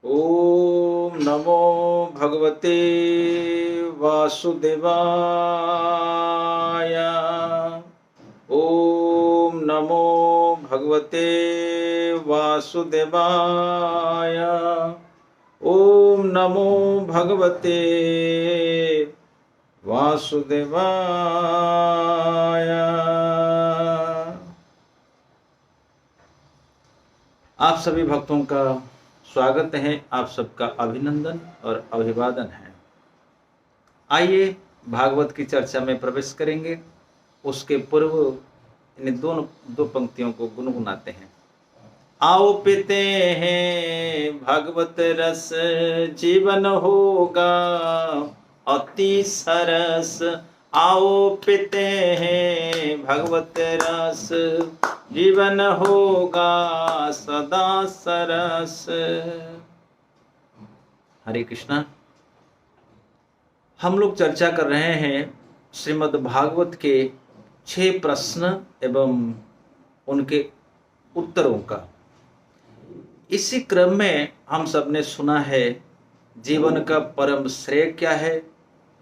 ओम नमो भगवते वासुदेवाय। ओम नमो भगवते वासुदेवाय। ओम नमो भगवते वासुदेवाय। आप सभी भक्तों का स्वागत है, आप सबका अभिनंदन और अभिवादन है। आइए भागवत की चर्चा में प्रवेश करेंगे। उसके पूर्व इन दो पंक्तियों को गुनगुनाते हैं। आओ पीते हैं भागवत रस, जीवन होगा अति सरस। आओ पीते हैं भगवत रस, जीवन होगा सदा सरस। हरे कृष्णा। हम लोग चर्चा कर रहे हैं श्रीमद् भागवत के 6 प्रश्न एवं उनके उत्तरों का। इसी क्रम में हम सब ने सुना है जीवन का परम श्रेय क्या है,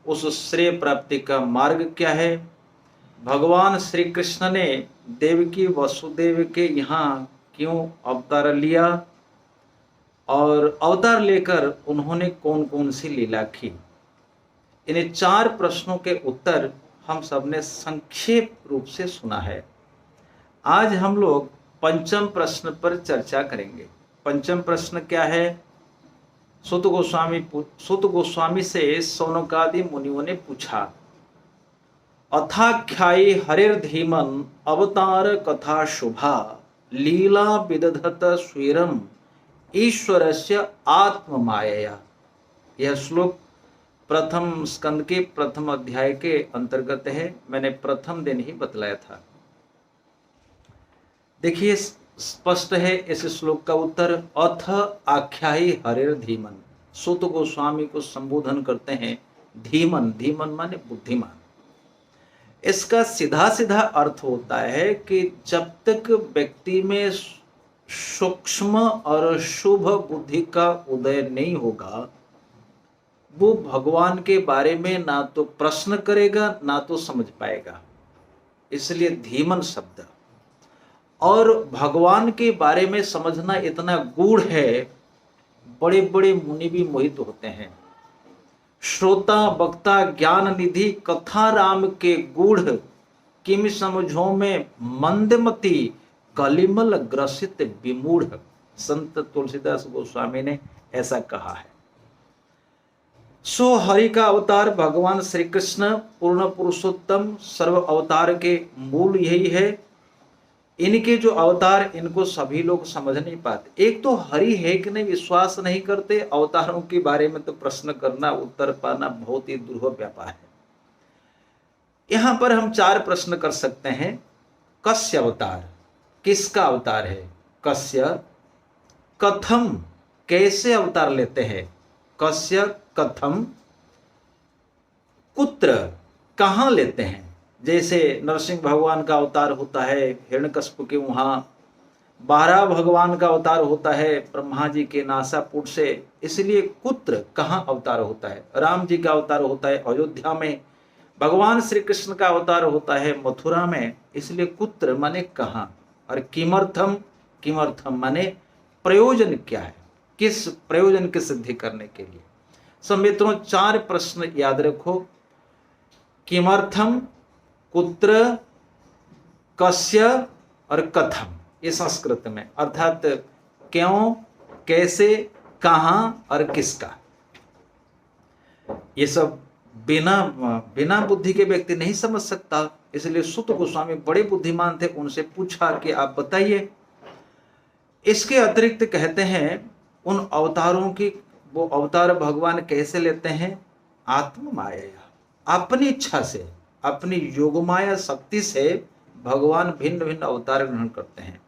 उस श्रेय प्राप्ति का मार्ग क्या है। भगवान श्री कृष्ण ने देवकी वसुदेव के यहाँ क्यों अवतार लिया और अवतार लेकर उन्होंने कौन कौन सी लीला की। इन 4 प्रश्नों के उत्तर हम सब ने संक्षेप रूप से सुना है। आज हम लोग पंचम प्रश्न पर चर्चा करेंगे। पंचम प्रश्न क्या है? सुत गोस्वामी से सौनकादि मुनियों ने पूछा, अथाख्यायी हरिर्धीमन अवतार कथा शुभा, लीला विदधत स्वीरम ईश्वरस्य आत्ममायया। यह श्लोक प्रथम स्कंद के प्रथम अध्याय के अंतर्गत है। मैंने प्रथम दिन ही बतलाया था। देखिए स्पष्ट है इस श्लोक का उत्तर। अथ आख्यायी हरिर धीमन। सुत गोस्वामी को संबोधन करते हैं धीमन। धीमन माने बुद्धिमान। इसका सीधा सीधा अर्थ होता है कि जब तक व्यक्ति में सूक्ष्म और शुभ बुद्धि का उदय नहीं होगा, वो भगवान के बारे में ना तो प्रश्न करेगा ना तो समझ पाएगा। इसलिए धीमन शब्द। और भगवान के बारे में समझना इतना गूढ़ है, बड़े बड़े मुनि भी मोहित होते हैं। श्रोता वक्ता ज्ञान निधि कथा राम के गूढ़, किम समझो में मंदमती कलिमल ग्रसित विमूढ़। संत तुलसीदास गोस्वामी ने ऐसा कहा है। सो हरि का अवतार भगवान श्री कृष्ण पूर्ण पुरुषोत्तम सर्व अवतार के मूल यही है। इनके जो अवतार, इनको सभी लोग समझ नहीं पाते। एक तो हरि है कि नहीं विश्वास नहीं करते, अवतारों के बारे में तो प्रश्न करना उत्तर पाना बहुत ही दुर्लभ व्यापार है। यहां पर हम 4 प्रश्न कर सकते हैं। कस्य अवतार, किसका अवतार है? कस्य कथम, कैसे अवतार लेते हैं? कस्य कथम कुत्र, कहां लेते हैं? जैसे नरसिंह भगवान का अवतार होता है हिरण्यकश्यप के वहां, बारह भगवान का अवतार होता है ब्रह्मा जी के नासापुर से। इसलिए कुत्र, कहां अवतार होता है? राम जी का अवतार होता है अयोध्या में, भगवान श्री कृष्ण का अवतार होता है मथुरा में। इसलिए कुत्र माने कहां, और किमर्थम, किमर्थम माने प्रयोजन क्या है, किस प्रयोजन की सिद्धि करने के लिए। सब मित्रों 4 प्रश्न याद रखो। किमर्थम, कुत्र, कस्य और कथम। ये संस्कृत में, अर्थात क्यों, कैसे, कहां और किसका। ये सब बिना बुद्धि के व्यक्ति नहीं समझ सकता। इसलिए सुत गोस्वामी बड़े बुद्धिमान थे, उनसे पूछा कि आप बताइए। इसके अतिरिक्त कहते हैं उन अवतारों की, वो अवतार भगवान कैसे लेते हैं? आत्म माया, अपनी इच्छा से, अपनी योगमाया शक्ति से भगवान भिन्न भिन्न अवतार ग्रहण करते हैं।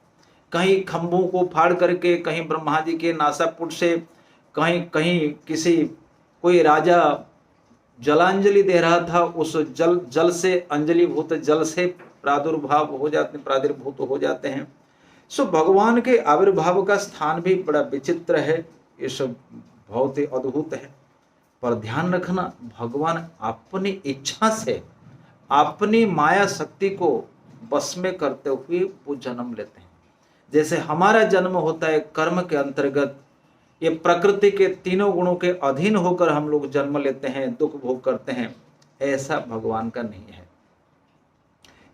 कहीं खंभों को फाड़ करके, कहीं ब्रह्मा जी के नासापुट से, कहीं किसी कोई राजा जलांजलि दे रहा था, उस जल से, अंजलिभूत जल से प्रादुर्भूत हो जाते हैं। सो भगवान के आविर्भाव का स्थान भी बड़ा विचित्र है। ये सब बहुत ही अद्भुत है। पर ध्यान रखना, भगवान अपनी इच्छा से अपनी माया शक्ति को बस में करते हुए वो जन्म लेते हैं। जैसे हमारा जन्म होता है कर्म के अंतर्गत, ये प्रकृति के तीनों गुणों के अधीन होकर हम लोग जन्म लेते हैं, दुख भोग करते हैं, ऐसा भगवान का नहीं है।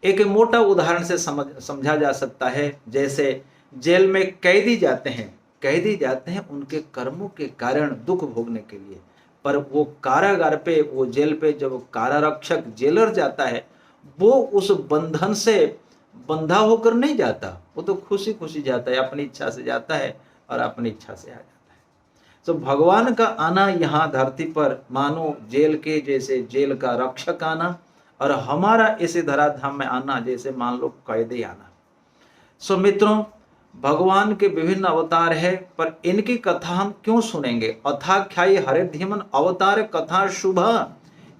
एक मोटा उदाहरण से समझा जा सकता है। जैसे जेल में कैदी जाते हैं उनके कर्मों के कारण दुख भोगने के लिए, पर वो कारागार पे, वो जेल पे जब कारारक्षक जेलर जाता है, वो उस बंधन से बंधा होकर नहीं जाता, वो तो खुशी खुशी जाता है, अपनी इच्छा से जाता है और अपनी इच्छा से आ जाता है। तो भगवान का आना यहाँ धरती पर मानो जेल के जैसे जेल का रक्षक आना, और हमारा इसी धराधाम में आना जैसे मान लो कैदी आना। सो मित्रों, भगवान के विभिन्न अवतार है, पर इनकी कथा हम क्यों सुनेंगे? अथाख्यायी हरे धीमन अवतार कथा शुभ,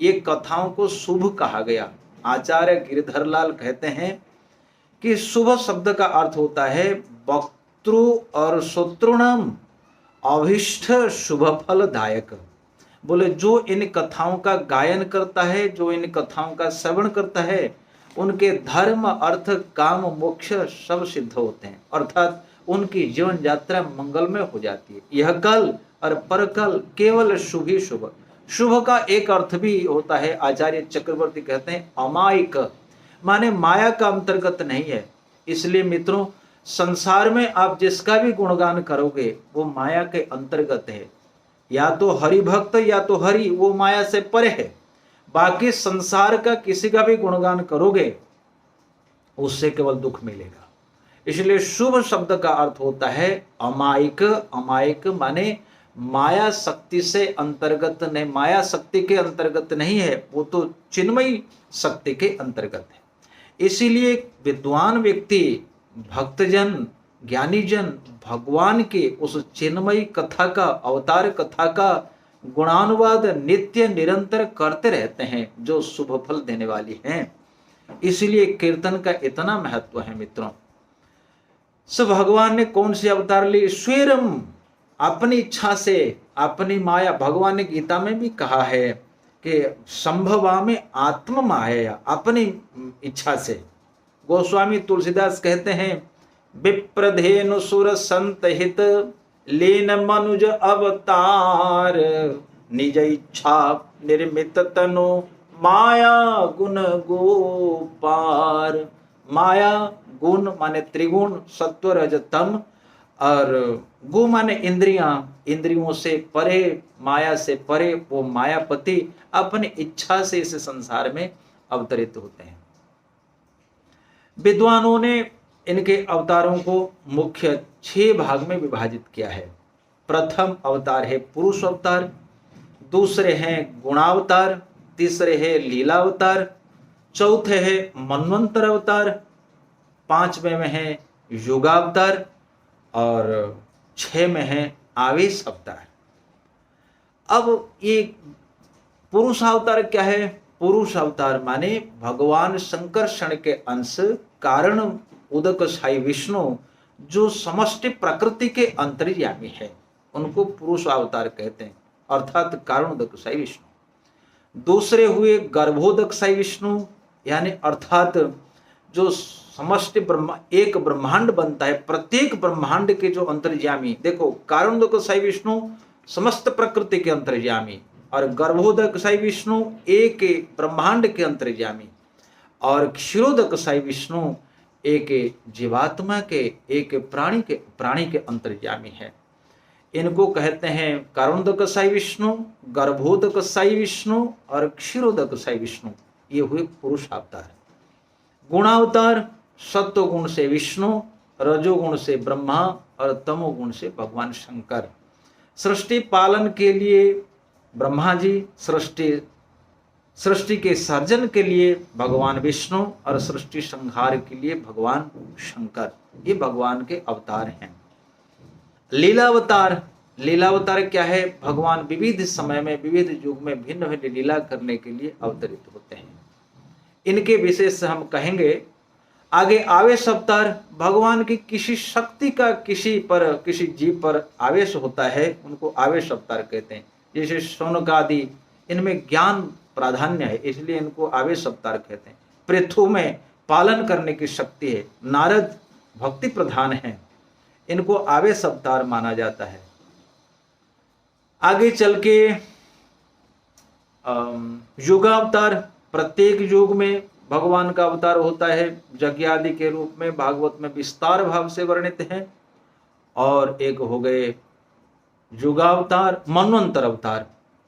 ये कथाओं को शुभ कहा गया। आचार्य गिरधर लाल कहते हैं कि शुभ शब्द का अर्थ होता है वक्तृ और श्रोतृणाम अभिष्ट शुभ फलदायक। बोले जो इन कथाओं का गायन करता है, जो इन कथाओं का श्रवण करता है, उनके धर्म अर्थ काम मोक्ष सब सिद्ध होते हैं, अर्थात उनकी जीवन यात्रा मंगलमय हो जाती है। यह कल और परकल केवल शुभ ही शुभ। शुभ का एक अर्थ भी होता है, आचार्य चक्रवर्ती कहते हैं अमायिक, माने माया का अंतर्गत नहीं है। इसलिए मित्रों, संसार में आप जिसका भी गुणगान करोगे वो माया के अंतर्गत है। या तो हरि भक्त या तो हरि, वो माया से परे है। बाकी संसार का किसी का भी गुणगान करोगे उससे केवल दुख मिलेगा। इसलिए शुभ शब्द का अर्थ होता है अमायिक। अमायिक माने माया शक्ति से अंतर्गत नहीं, माया शक्ति के अंतर्गत नहीं है, वो तो चिन्मयी शक्ति के अंतर्गत है। इसीलिए विद्वान व्यक्ति, भक्तजन, ज्ञानीजन भगवान के उस चिन्मयी कथा का, अवतार कथा का गुणानुवाद नित्य निरंतर करते रहते हैं, जो शुभ फल देने वाली हैं। इसलिए कीर्तन का इतना महत्व है मित्रों। सो भगवान ने कौन सी अवतार ली? स्वयं अपनी इच्छा से, अपनी माया। भगवान ने गीता में भी कहा है कि संभवा में आत्म माया, अपनी इच्छा से। गोस्वामी तुलसीदास कहते हैं विप्रधेनु सुर संत हित लीन मनुज अवतार, निज इच्छा निर्मित तनु माया गुण गोपार। माया गुण माने त्रिगुण सत्व रज तम, और गु माने इंद्रियां, इंद्रियों से परे, माया से परे वो मायापति अपनी इच्छा से इस संसार में अवतरित होते हैं। विद्वानों ने इनके अवतारों को मुख्य 6 भाग में विभाजित किया है। प्रथम अवतार है पुरुष अवतार, दूसरे हैं गुणावतार, तीसरे है लीला अवतार, चौथे है मनवंतर अवतार, 5वें में है युगावतार, और 6 में है आवेश अवतार। अब ये पुरुष अवतार क्या है? पुरुष अवतार माने भगवान शंकरषण के अंश कारण उदक साई विष्णु, जो समष्टि प्रकृति के अंतर्यामी है, उनको पुरुष अवतार कहते हैं, अर्थात कारण उदक साई विष्णु। दूसरे हुए गर्भोदक साई विष्णु, यानी अर्थात जो समष्टि ब्रह्मा, एक ब्रह्मांड बनता है, प्रत्येक ब्रह्मांड के जो अंतर्यामी। देखो, कारण उदक साई विष्णु समस्त प्रकृति के अंतर्यामी, और गर्भोदक साई विष्णु एक ब्रह्मांड के अंतर्यामी, और क्षीरोदक साई विष्णु एक जीवात्मा के, एक प्राणी के अंतर्यामी है। इनको कहते हैं कारणोदक साई विष्णु, गर्भोदक साई विष्णु और क्षीरोदक साई विष्णु। ये हुए पुरुष अवतार। गुणावतार सत्वगुण से विष्णु, रजोगुण से ब्रह्मा और तमोगुण से भगवान शंकर। सृष्टि पालन के लिए ब्रह्मा जी, सृष्टि के सर्जन के लिए भगवान विष्णु, और सृष्टि संहार के लिए भगवान शंकर। ये भगवान के अवतार हैं। लीलावतार, लीलावतार क्या है? भगवान विविध समय में, विविध युग में भिन्न भिन्न लीला करने के लिए अवतरित होते हैं। इनके विशेष हम कहेंगे। आगे आवेश अवतार, भगवान की किसी शक्ति का किसी जीव पर आवेश होता है, उनको आवेश अवतार कहते हैं। जैसे शौनक आदि, इनमें ज्ञान प्राधान्य है, इसलिए इनको आवेश अवतार कहते हैं। पृथु में पालन करने की शक्ति है। नारद भक्ति प्रधान है, इनको आवेश अवतार माना जाता है। आगे चल के युगावतार, प्रत्येक युग में भगवान का अवतार होता है, यज्ञ आदि के रूप में, भागवत में विस्तार भाव से वर्णित है। और एक हो गए युगावतार, मनवंतर अवतार,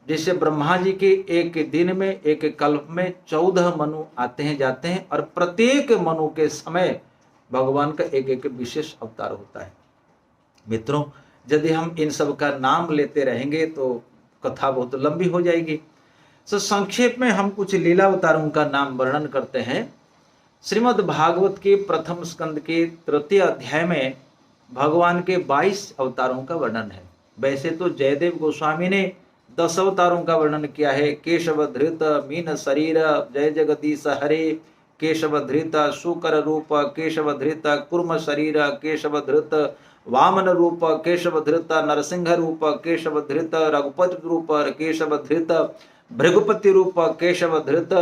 जैसे ब्रह्मा जी के एक दिन में, एक कल्प में 14 मनु आते हैं जाते हैं, और प्रत्येक मनु के समय भगवान का एक एक विशेष अवतार होता है। मित्रों, यदि हम इन सब का नाम लेते रहेंगे तो कथा बहुत लंबी हो जाएगी। तो संक्षेप में हम कुछ लीला अवतारों का नाम वर्णन करते हैं। श्रीमद् भागवत के प्रथम स्कंद के 3 अध्याय में भगवान के 22 अवतारों का वर्णन है। वैसे तो जयदेव गोस्वामी ने 10 अवतारों का वर्णन किया है। केशव धृत मीन शरीर जय जगदीश हरे, केशव धृत शुकर रूप, केशव धृत कुर्म शरीर, केशव धृत वामन रूप, केशव धृत नरसिंह रूप, केशव धृत रघुपति रूप, केशव धृत भृगुपति रूप, केशव धृत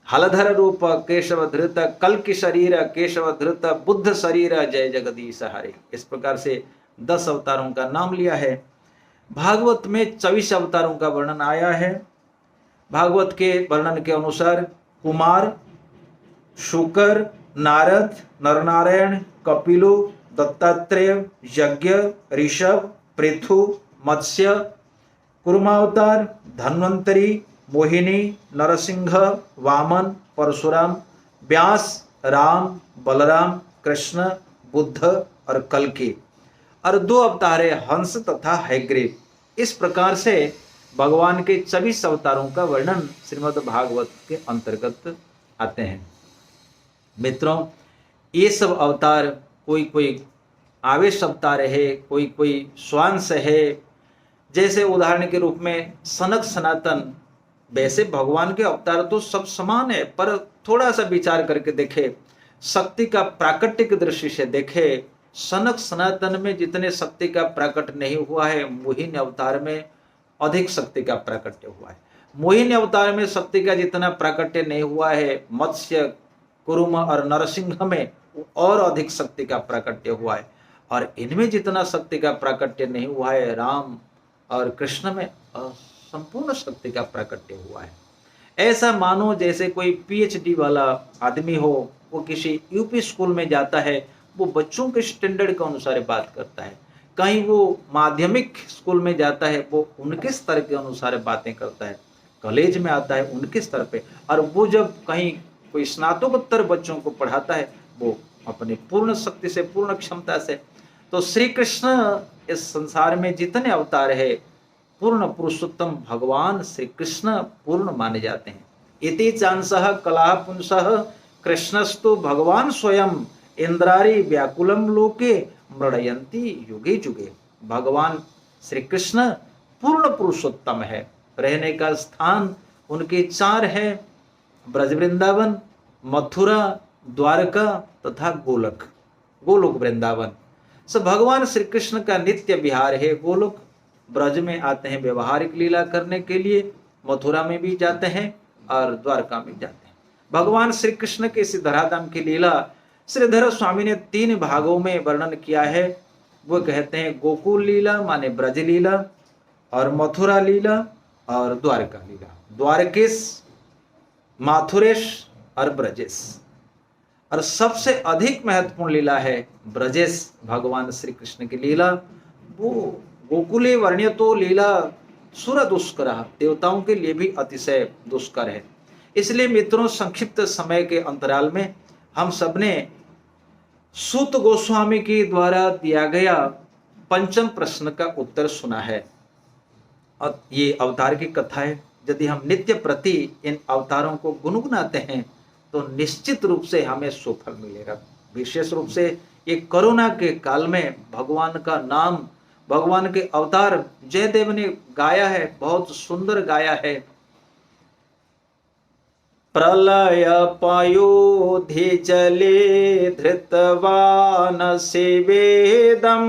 हलधर रूप, केशव धृत कल्कि शरीर, केशव धृत बुद्ध शरीर, जय जगदीश हरे। इस प्रकार से 10 अवतारों का नाम लिया है। भागवत में 24 अवतारों का वर्णन आया है। भागवत के वर्णन के अनुसार कुमार, शुकर, नारद, नरनारायण, कपिलो, दत्तात्रेय, यज्ञ, ऋषभ, पृथु, मत्स्य, कुर्मावतार, धन्वंतरी, मोहिनी, नरसिंह, वामन, परशुराम, व्यास, राम, बलराम, कृष्ण, बुद्ध और कल्कि, और 2 अवतार है हंस तथा हयग्रीव। इस प्रकार से भगवान के 24 अवतारों का वर्णन श्रीमद् भागवत के अंतर्गत आते हैं। मित्रों, ये सब अवतार कोई कोई आवेश अवतार है, कोई कोई स्वांश है। जैसे उदाहरण के रूप में सनक सनातन, वैसे भगवान के अवतार तो सब समान है, पर थोड़ा सा विचार करके देखे, शक्ति का प्राकट्यिक दृष्टि से देखे, सनक सनातन में जितने शक्ति का प्राकट नहीं हुआ है, मोहिनी अवतार में अधिक शक्ति का प्राकट्य हुआ है। मोहिनी अवतार में शक्ति का जितना प्राकट्य नहीं हुआ है, मत्स्य, कुरुम और नरसिंह में और अधिक शक्ति का प्राकट्य हुआ है। और इनमें जितना शक्ति का प्राकट्य नहीं हुआ है, राम और कृष्ण में संपूर्ण शक्ति का प्राकट्य हुआ है। ऐसा मानो जैसे कोई पीएचडी वाला आदमी हो, वो किसी यूपी स्कूल में जाता है, वो बच्चों के स्टैंडर्ड के अनुसार बात करता है। कहीं वो माध्यमिक स्कूल में जाता है, वो उनके स्तर के अनुसार बातें करता है। कॉलेज में आता है उनके स्तर पे, और वो जब कहीं कोई स्नातकोत्तर बच्चों को पढ़ाता है, वो अपनी पूर्ण शक्ति से, पूर्ण क्षमता से। तो श्री कृष्ण इस संसार में जितने अवतार है, पूर्ण पुरुषोत्तम भगवान श्री कृष्ण पूर्ण माने जाते हैं। इति चांसः कलाः पुंसः कृष्णस्तु भगवान स्वयं इंद्रारी व्याकुलम लोके मृडयन्ति युगे युगे। भगवान श्री कृष्ण पूर्ण पुरुषोत्तम है। रहने का स्थान उनके 4 है, ब्रज वृंदावन, मथुरा, द्वारका तथा गोलोक वृंदावन। सो भगवान श्री कृष्ण का नित्य विहार है गोलोक। ब्रज में आते हैं व्यवहारिक लीला करने के लिए, मथुरा में भी जाते हैं और द्वारका में जाते हैं। भगवान श्री कृष्ण के इस धराधाम की लीला श्रीधर स्वामी ने 3 भागों में वर्णन किया है। वो कहते हैं गोकुल लीला माने ब्रज लीला, और मथुरा लीला और द्वारका लीला। द्वारकेश, माथुरेश और ब्रजेश। और सबसे अधिक महत्वपूर्ण लीला है ब्रजेश, भगवान श्री कृष्ण की लीला। वो गोकुले वर्ण्यतो लीला सुर दुष्कर, देवताओं के लिए भी अतिशय दुष्कर है। इसलिए मित्रों, संक्षिप्त समय के अंतराल में हम सबने सूत गोस्वामी के द्वारा दिया गया 5वें प्रश्न का उत्तर सुना है। और ये अवतार की कथा है। यदि हम नित्य प्रति इन अवतारों को गुनगुनाते हैं तो निश्चित रूप से हमें सुफल मिलेगा। विशेष रूप से ये कोरोना के काल में भगवान का नाम, भगवान के अवतार जयदेव ने गाया है, बहुत सुंदर गाया है। प्रलय पयोधि जले धृतवान शिवेदम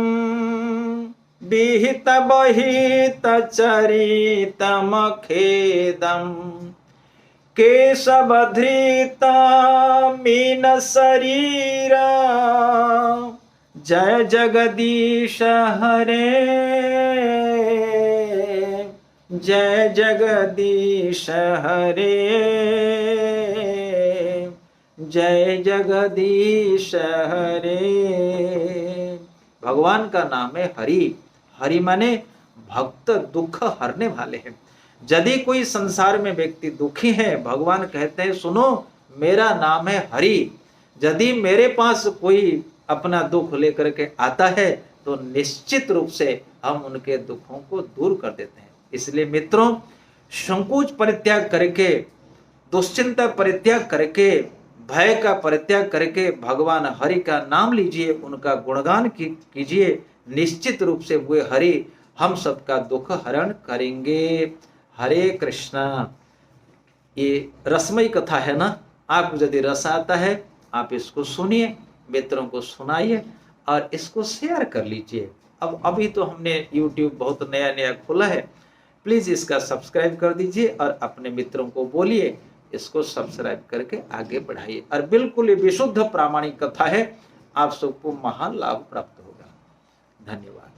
विहित बहित चरितम खेदम केशवधृत मीन शरीरा जय जगदीश हरे जय जगदीश हरे जय जगदीश हरे। भगवान का नाम है हरि। हरि माने भक्त दुख हरने वाले हैं। यदि कोई संसार में व्यक्ति दुखी है, भगवान कहते हैं सुनो मेरा नाम है हरि। यदि मेरे पास कोई अपना दुख लेकर के आता है तो निश्चित रूप से हम उनके दुखों को दूर कर देते हैं। इसलिए मित्रों, संकोच परित्याग करके, दुश्चिंता परित्याग करके, भय का परित्याग करके भगवान हरि का नाम लीजिए, उनका गुणगान कीजिए। निश्चित रूप से वे हरि हम सबका दुख हरण करेंगे। हरे कृष्णा। ये रसमयी कथा है ना, आपको यदि रस आता है आप इसको सुनिए, मित्रों को सुनाइए और इसको शेयर कर लीजिए। अब अभी तो हमने YouTube बहुत नया नया खोला है, प्लीज इसका सब्सक्राइब कर दीजिए और अपने मित्रों को बोलिए इसको सब्सक्राइब करके आगे बढ़ाइए। और बिल्कुल ये विशुद्ध प्रामाणिक कथा है, आप सबको महान लाभ प्राप्त होगा। धन्यवाद।